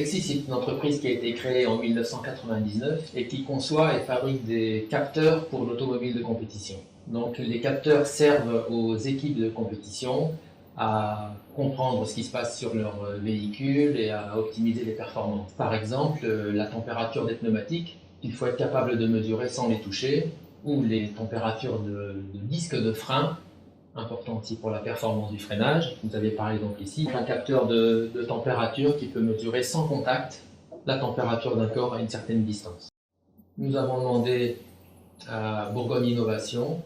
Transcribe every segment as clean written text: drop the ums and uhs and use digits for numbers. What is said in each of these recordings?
Flexis, c'est une entreprise qui a été créée en 1999 et qui conçoit et fabrique des capteurs pour l'automobile de compétition. Donc les capteurs servent aux équipes de compétition à comprendre ce qui se passe sur leur véhicule et à optimiser les performances. Par exemple, la température des pneumatiques, il faut être capable de mesurer sans les toucher, ou les températures de disques de frein, important aussi pour la performance du freinage. Vous avez par exemple ici un capteur de température qui peut mesurer sans contact la température d'un corps à une certaine distance. Nous avons demandé à Bourgogne Innovation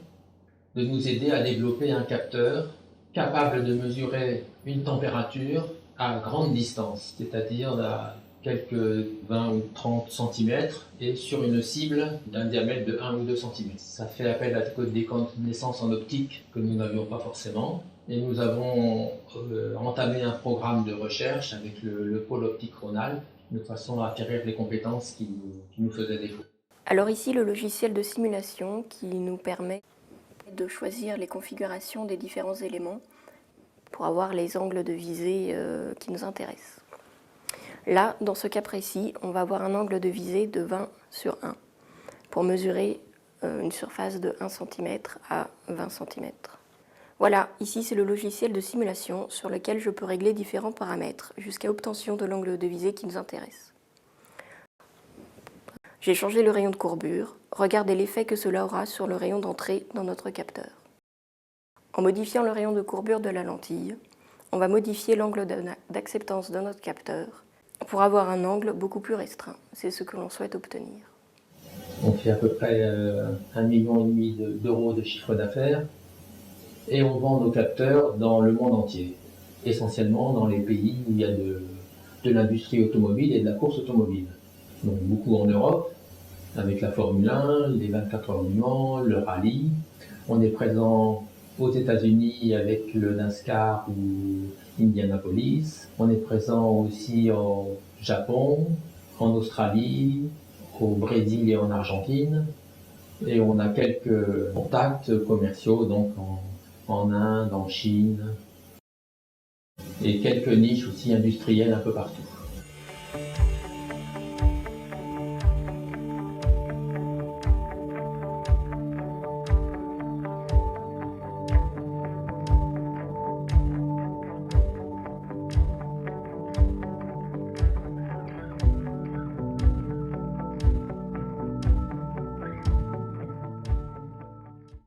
de nous aider à développer un capteur capable de mesurer une température à grande distance, c'est-à-dire à quelques 20 ou 30 cm et sur une cible d'un diamètre de 1 ou 2 cm. Ça fait appel à des connaissances en optique que nous n'avions pas forcément. Et nous avons entamé un programme de recherche avec le pôle optique Rhône-Alpes de façon à acquérir les compétences qui nous faisaient défaut. Alors ici, le logiciel de simulation qui nous permet de choisir les configurations des différents éléments pour avoir les angles de visée qui nous intéressent. Là, dans ce cas précis, on va avoir un angle de visée de 20 sur 1 pour mesurer une surface de 1 cm à 20 cm. Voilà, ici c'est le logiciel de simulation sur lequel je peux régler différents paramètres jusqu'à obtention de l'angle de visée qui nous intéresse. J'ai changé le rayon de courbure. Regardez l'effet que cela aura sur le rayon d'entrée dans notre capteur. En modifiant le rayon de courbure de la lentille, on va modifier l'angle d'acceptance de notre capteur pour avoir un angle beaucoup plus restreint. C'est ce que l'on souhaite obtenir. On fait à peu près 1,5 million d'euros de chiffre d'affaires et on vend nos capteurs dans le monde entier, essentiellement dans les pays où il y a de l'industrie automobile et de la course automobile. Donc beaucoup en Europe, avec la Formule 1, les 24 heures du Mans, le rallye. On est présent aux États-Unis avec le NASCAR ou Indianapolis. On est présent aussi au Japon, en Australie, au Brésil et en Argentine. Et on a quelques contacts commerciaux donc en Inde, en Chine, et quelques niches aussi industrielles un peu partout.